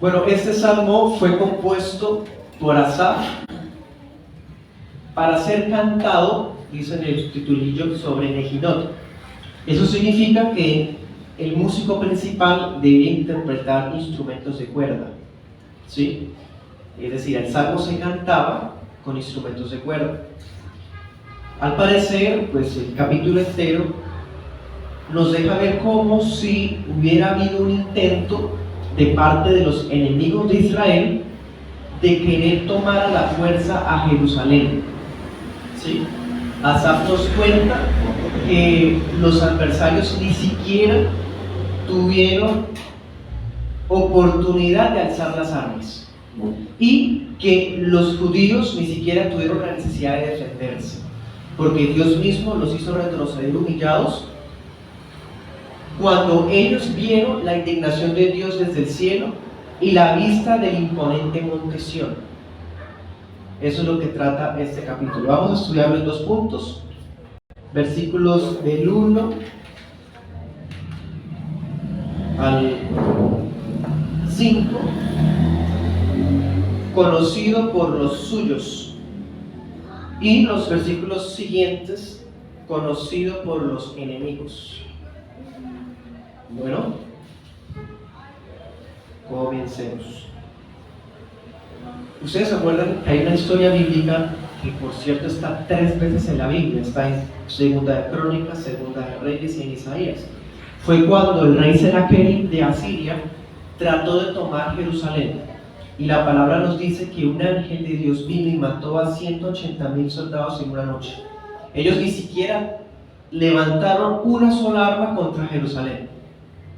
Bueno, este salmo fue compuesto por Asaf para ser cantado, dice en el titulillo, sobre Nejinot. Eso significa que el músico principal debe interpretar instrumentos de cuerda, ¿sí? Es decir, el salmo se cantaba con instrumentos de cuerda. Al parecer, pues el capítulo entero nos deja ver como si hubiera habido un intento de parte de los enemigos de Israel de querer tomar a la fuerza a Jerusalén, ¿sí? Asaf nos cuenta que los adversarios ni siquiera tuvieron oportunidad de alzar las armas y que los judíos ni siquiera tuvieron la necesidad de defenderse, porque Dios mismo los hizo retroceder humillados cuando ellos vieron la indignación de Dios desde el cielo y la vista del imponente monte Sión. Eso es lo que trata este capítulo. Vamos a estudiarlo en 2 puntos. Versículos del 1 al 5. Conocido por los suyos. Y los versículos siguientes, conocido por los enemigos. Bueno, comencemos. Ustedes se acuerdan que hay una historia bíblica que, por cierto, está 3 veces en la Biblia. Está en Segunda de Crónicas, Segunda de Reyes y en Isaías. Fue cuando el rey Sennacherib de Asiria trató de tomar Jerusalén. Y la palabra nos dice que un ángel de Dios vino y mató a 180,000 soldados en una noche. Ellos ni siquiera levantaron una sola arma contra Jerusalén.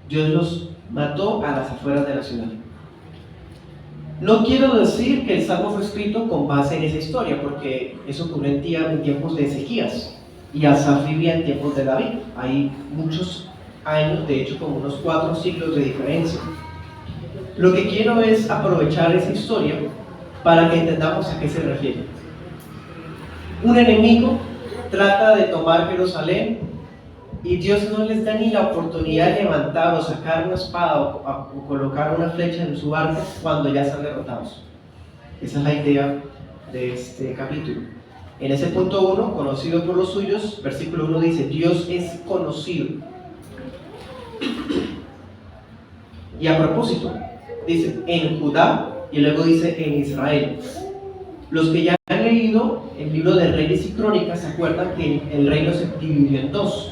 Dios los mató a las afueras de la ciudad. No quiero decir que el salmo fue escrito con base en esa historia, porque eso ocurrió en tiempos de Ezequías, y Asaf vivía en tiempos de David. Hay muchos años, de hecho como unos 4 siglos de diferencia. Lo que quiero es aprovechar esa historia para que entendamos a qué se refiere. Un enemigo trata de tomar Jerusalén y Dios no les da ni la oportunidad de levantar o sacar una espada o colocar una flecha en su arco cuando ya están derrotados. Esa es la idea de este capítulo. En ese punto 1, conocido por los suyos, versículo 1 dice, Dios es conocido. Y a propósito, dice en Judá y luego dice en Israel. Los que ya han leído el libro de Reyes y Crónicas se acuerdan que el reino se dividió en 2.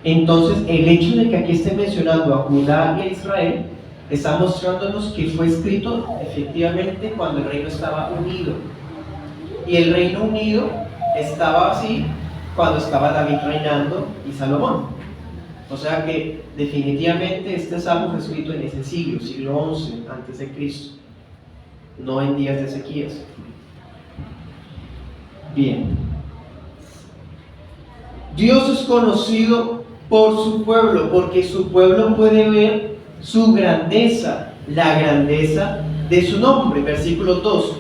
Entonces, el hecho de que aquí esté mencionando a Judá y a Israel está mostrándonos que fue escrito efectivamente cuando el reino estaba unido. Y el reino unido estaba así cuando estaba David reinando y Salomón. O sea que definitivamente este salmo fue escrito en ese siglo XI antes de Cristo, no en días de Ezequías. Bien. Dios es conocido por su pueblo, porque su pueblo puede ver su grandeza, la grandeza de su nombre. Versículo 2.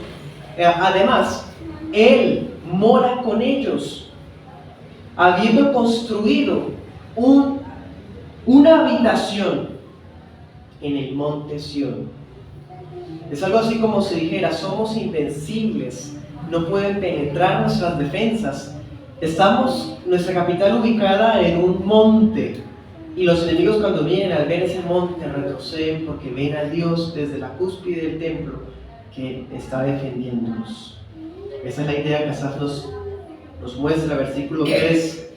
Además, Él mora con ellos, habiendo construido una habitación en el monte Sión. Es algo así como si dijera, somos invencibles, no pueden penetrar nuestras defensas. Nuestra capital ubicada en un monte, y los enemigos cuando vienen al ver ese monte retroceden porque ven a Dios desde la cúspide del templo que está defendiéndonos. Esa es la idea que Asaf nos muestra, versículo 3.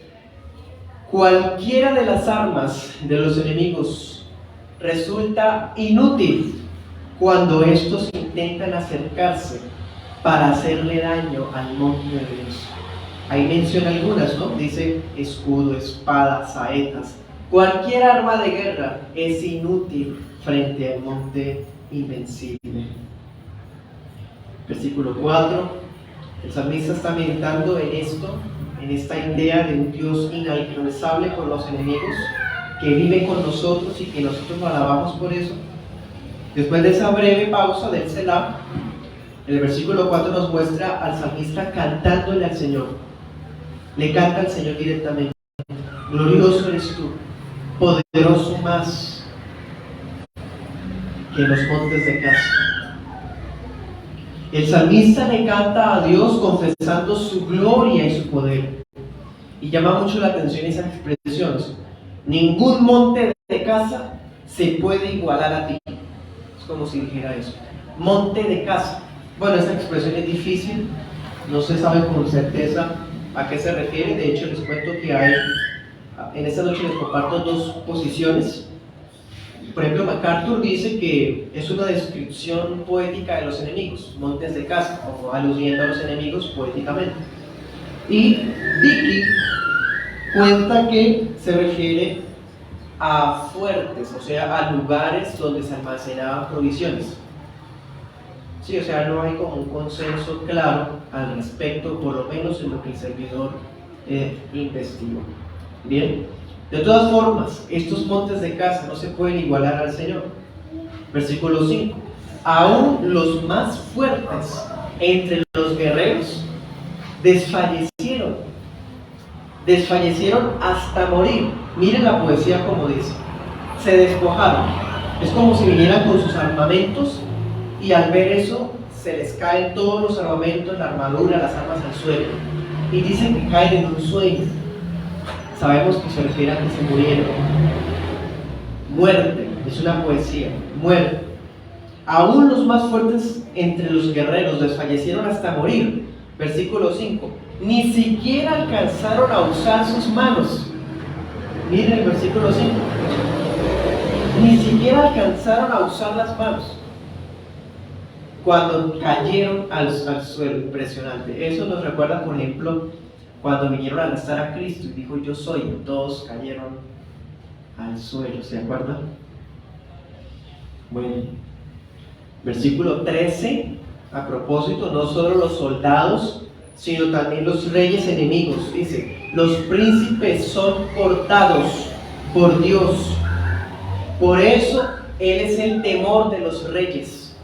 Cualquiera de las armas de los enemigos resulta inútil cuando estos intentan acercarse para hacerle daño al monte de Dios. Ahí menciona algunas, ¿no? Dice escudo, espada, saetas. Cualquier arma de guerra es inútil frente al monte invencible. Versículo 4. El salmista está meditando en esto, en esta idea de un Dios inalcanzable por los enemigos, que vive con nosotros y que nosotros lo alabamos por eso. Después de esa breve pausa del Selah, el versículo 4 nos muestra al salmista cantándole al Señor. Le canta al Señor directamente. Glorioso eres tú, poderoso más. que los montes de casa. El salmista le canta a Dios confesando su gloria y su poder. Y llama mucho la atención esas expresiones. Ningún monte de casa se puede igualar a ti. Es como si dijera eso. Monte de casa. Bueno, esa expresión es difícil. No se sabe con certeza a qué se refiere. De hecho, les cuento que hay, en esta noche les comparto dos posiciones. Por ejemplo, MacArthur dice que es una descripción poética de los enemigos, montes de casa, como aludiendo a los enemigos poéticamente. Y Dickey cuenta que se refiere a fuertes, o sea, a lugares donde se almacenaban provisiones. Sí, o sea, no hay como un consenso claro al respecto, por lo menos en lo que el servidor investigó. Bien, de todas formas, estos montes de casa no se pueden igualar al Señor. Versículo 5. Aún los más fuertes entre los guerreros desfallecieron hasta morir. Miren la poesía como dice. Se despojaron. Es como si vinieran con sus armamentos y al ver eso se les caen todos los armamentos, la armadura, las armas al suelo. Y dicen que caen en un sueño. Sabemos que se refiere a que se murieron. Muerte, es una poesía. Muerte. Aún los más fuertes entre los guerreros desfallecieron hasta morir. Versículo 5. Ni siquiera alcanzaron a usar sus manos. Miren el versículo 5. Ni siquiera alcanzaron a usar las manos cuando cayeron al suelo. Impresionante. Eso nos recuerda, por ejemplo, cuando vinieron a arrestar a Cristo y dijo: yo soy. Todos cayeron al suelo. ¿Se acuerdan? Bueno, versículo 13. A propósito, no solo los soldados, sino también los reyes enemigos. Dice: los príncipes son cortados por Dios. Por eso Él es el temor de los reyes.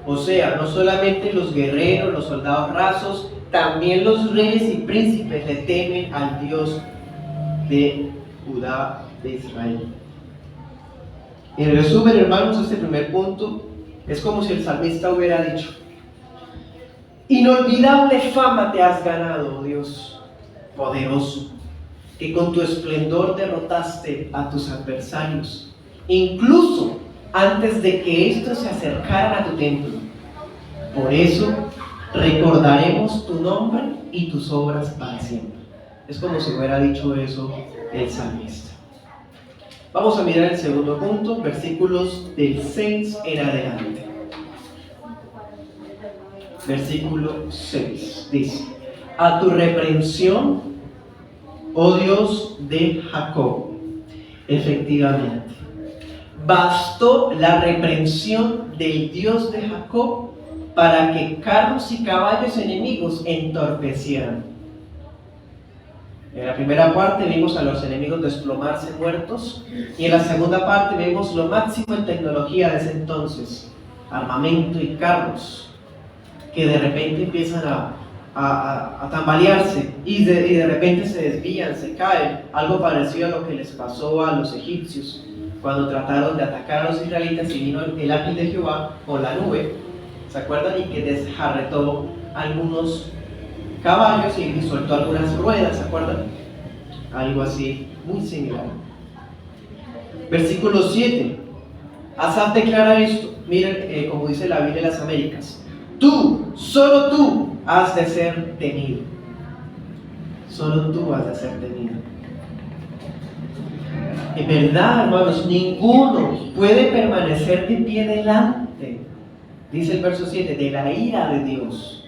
O sea, no solamente los guerreros, los soldados rasos, también los reyes y príncipes le temen al Dios de Judá, de Israel. En resumen, hermanos, este primer punto es como si el salmista hubiera dicho: inolvidable fama te has ganado, oh Dios poderoso, que con tu esplendor derrotaste a tus adversarios, incluso antes de que estos se acercaran a tu templo. Por eso recordaremos tu nombre y tus obras para siempre. Es como si hubiera dicho eso el salmista. Vamos a mirar el segundo punto, versículos del 6 en adelante. Versículo 6 dice: a tu reprensión, oh Dios de Jacob, efectivamente, bastó la reprensión del Dios de Jacob para que carros y caballos enemigos entorpecieran. En la primera parte vimos a los enemigos desplomarse muertos, y en la segunda parte vemos lo máximo en tecnología de ese entonces: armamento y carros que de repente empiezan a tambalearse y de repente se desvían, se caen. Algo parecido a lo que les pasó a los egipcios cuando trataron de atacar a los israelitas y vino el ángel de Jehová con la nube, ¿se acuerdan? Y que desjarretó algunos caballos y soltó algunas ruedas, ¿se acuerdan? Algo así, muy similar. Versículo 7. Asaf declara esto. Miren, como dice la Biblia de las Américas: tú, solo tú has de ser temido. Solo tú has de ser temido. En verdad, hermanos, ninguno puede permanecer de pie delante, dice el verso 7, de la ira de Dios.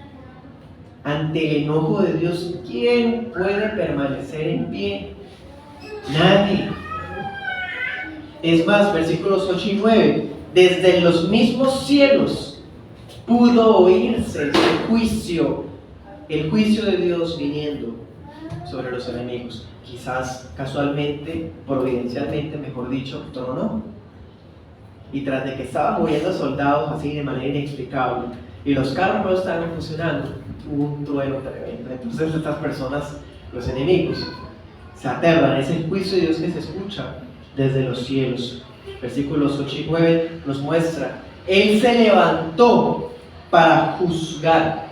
Ante el enojo de Dios, ¿quién puede permanecer en pie? Nadie. Es más, versículos 8 y 9: desde los mismos cielos pudo oírse el juicio de Dios viniendo sobre los enemigos. Quizás casualmente, providencialmente, mejor dicho, tronó. Y tras de que estaban muriendo soldados así de manera inexplicable y los carros no estaban funcionando, hubo un trueno tremendo. Entonces estas personas, los enemigos, se aterran. Es el juicio de Dios que se escucha desde los cielos. Versículos 8 y 9 nos muestra, Él se levantó para juzgar.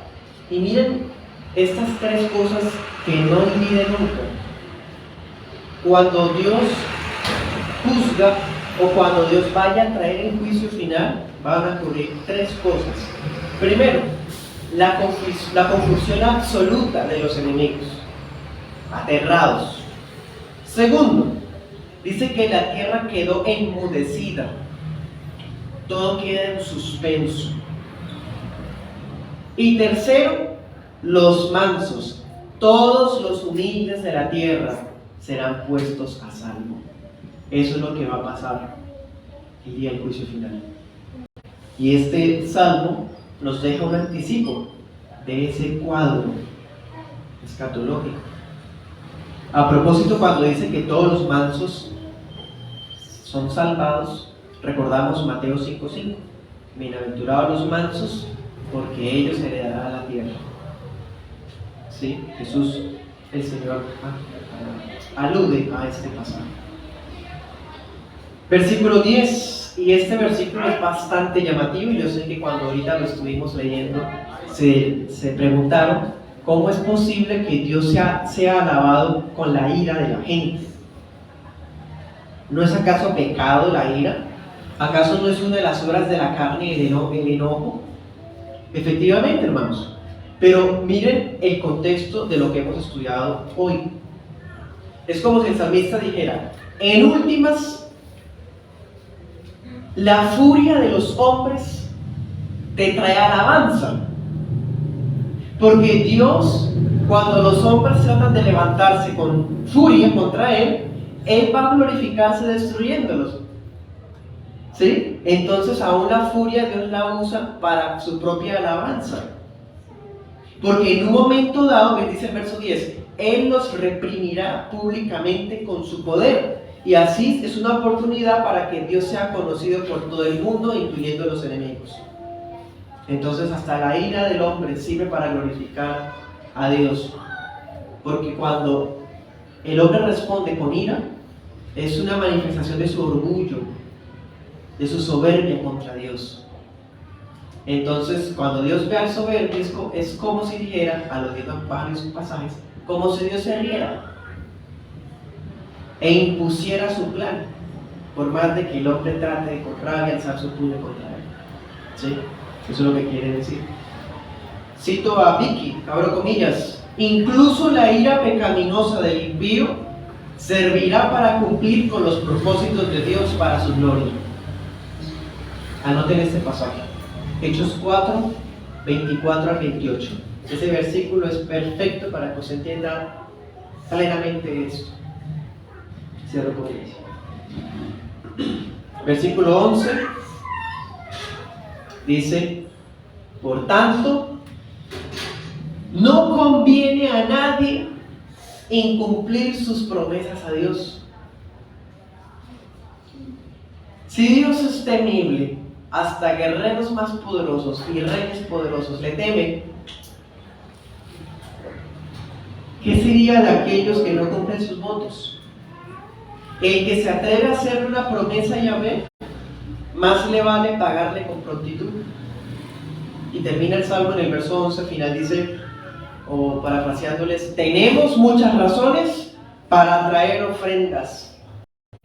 Y miren estas tres cosas que no olviden nunca. Cuando Dios juzga o cuando Dios vaya a traer el juicio final, van a ocurrir tres cosas. Primero, la confusión absoluta de los enemigos, aterrados. Segundo, dice que la tierra quedó enmudecida, todo queda en suspenso. Y tercero, los mansos, todos los humildes de la tierra serán puestos a salvo. Eso es lo que va a pasar el día del juicio final. Y este salmo nos deja un anticipo de ese cuadro escatológico. A propósito, cuando dice que todos los mansos son salvados, recordamos Mateo 5:5. Bienaventurados los mansos, porque ellos heredarán la tierra. ¿Sí? Jesús, el Señor, alude a este pasaje. Versículo 10, y este versículo es bastante llamativo, y yo sé que cuando ahorita lo estuvimos leyendo, se preguntaron, ¿cómo es posible que Dios sea alabado con la ira de la gente? ¿No es acaso pecado la ira? ¿Acaso no es una de las obras de la carne el enojo? Efectivamente, hermanos, pero miren el contexto de lo que hemos estudiado hoy. Es como si el salmista dijera, en últimas, la furia de los hombres te trae alabanza, porque Dios, cuando los hombres tratan de levantarse con furia contra Él va a glorificarse destruyéndolos. ¿Sí? Entonces aún la furia Dios la usa para su propia alabanza, porque en un momento dado, me dice el verso 10, Él los reprimirá públicamente con su poder. Y así es una oportunidad para que Dios sea conocido por todo el mundo, incluyendo los enemigos. Entonces hasta la ira del hombre sirve para glorificar a Dios, porque cuando el hombre responde con ira, es una manifestación de su orgullo, de su soberbia contra Dios. Entonces cuando Dios ve al soberbio, es como si dijera, a los varios pasajes, como si Dios se riera e impusiera su plan, por más de que el hombre trate de con rabia alzar su puño contra él. ¿Sí? Eso es lo que quiere decir. Cito a Vicky, abro comillas, incluso la ira pecaminosa del impío servirá para cumplir con los propósitos de Dios para su gloria. Anoten este pasaje, Hechos 4, 24 al 28. Ese versículo es perfecto para que se entienda plenamente esto. Cierro comillas. Versículo 11 dice, por tanto, no conviene a nadie incumplir sus promesas a Dios. Si Dios es temible, hasta guerreros más poderosos y reyes poderosos le temen, ¿qué sería de aquellos que no cumplen sus votos? El que se atreve a hacerle una promesa a Yahvé, más le vale pagarle con prontitud. Y termina el salmo en el verso 11 final, dice, o parafraseándoles, tenemos muchas razones para traer ofrendas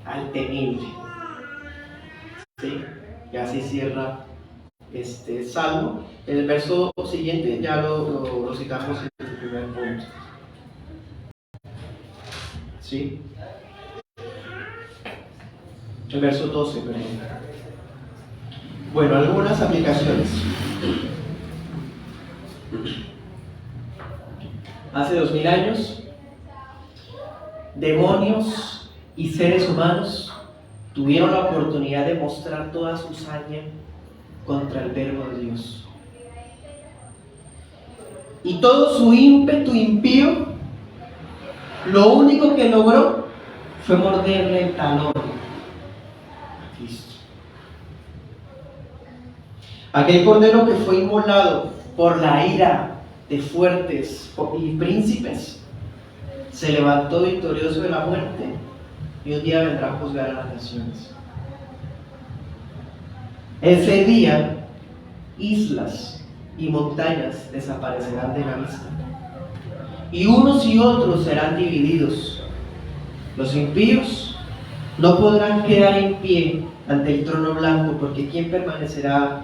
al temible. ¿Sí? Y así cierra este salmo. El verso siguiente ya lo citamos en el primer punto. ¿Sí? El verso 12, perdón. Bueno, algunas aplicaciones. Hace 2000 años, demonios y seres humanos tuvieron la oportunidad de mostrar toda su saña contra el verbo de Dios. Y todo su ímpetu impío, lo único que logró fue morderle el talón a Cristo. Aquel cordero que fue inmolado por la ira de fuertes y príncipes, se levantó victorioso de la muerte y un día vendrá a juzgar a las naciones. Ese día, islas y montañas desaparecerán de la vista, y unos y otros serán divididos. Los impíos no podrán quedar en pie ante el trono blanco, porque ¿quién permanecerá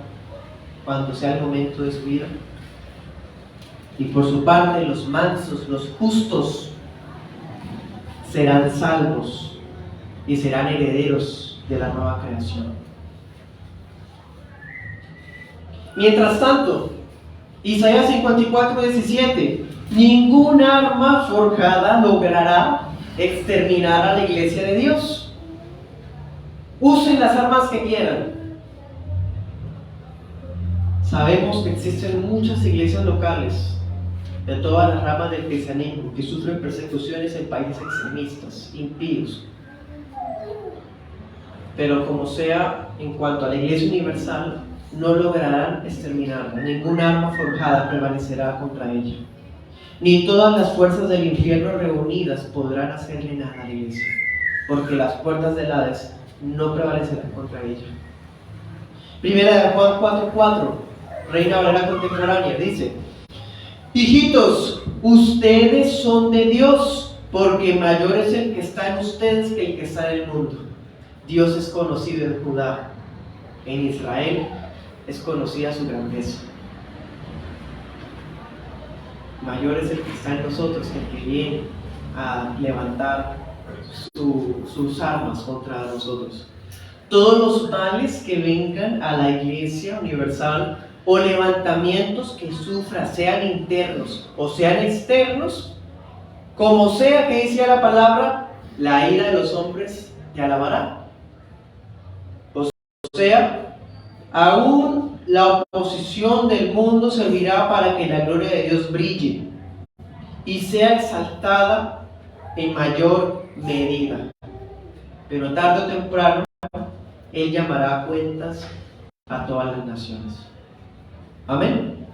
cuando sea el momento de su vida? Y por su parte, los mansos, los justos, serán salvos y serán herederos de la nueva creación. Mientras tanto, Isaías 54:17: ningún arma forjada logrará exterminar a la iglesia de Dios. Usen las armas que quieran. Sabemos que existen muchas iglesias locales de todas las ramas del cristianismo que sufren persecuciones en países extremistas, impíos. Pero como sea, en cuanto a la iglesia universal, no lograrán exterminarla. Ningún arma forjada prevalecerá contra ella. Ni todas las fuerzas del infierno reunidas podrán hacerle nada a la iglesia, porque las puertas del Hades no prevalecerán contra ella. Primera de Juan 4:4, Reina Valera contemporánea, dice: hijitos, ustedes son de Dios, porque mayor es el que está en ustedes que el que está en el mundo. Dios es conocido en Judá, en Israel es conocida su grandeza. Mayor es el que está en nosotros que el que viene a levantar sus armas contra nosotros. Todos los males que vengan a la iglesia universal o levantamientos que sufra, sean internos o sean externos, como sea que dice la palabra, la ira de los hombres te alabará. O sea, aún la oposición del mundo servirá para que la gloria de Dios brille y sea exaltada en mayor medida. Pero tarde o temprano, Él llamará a cuentas a todas las naciones. Amén.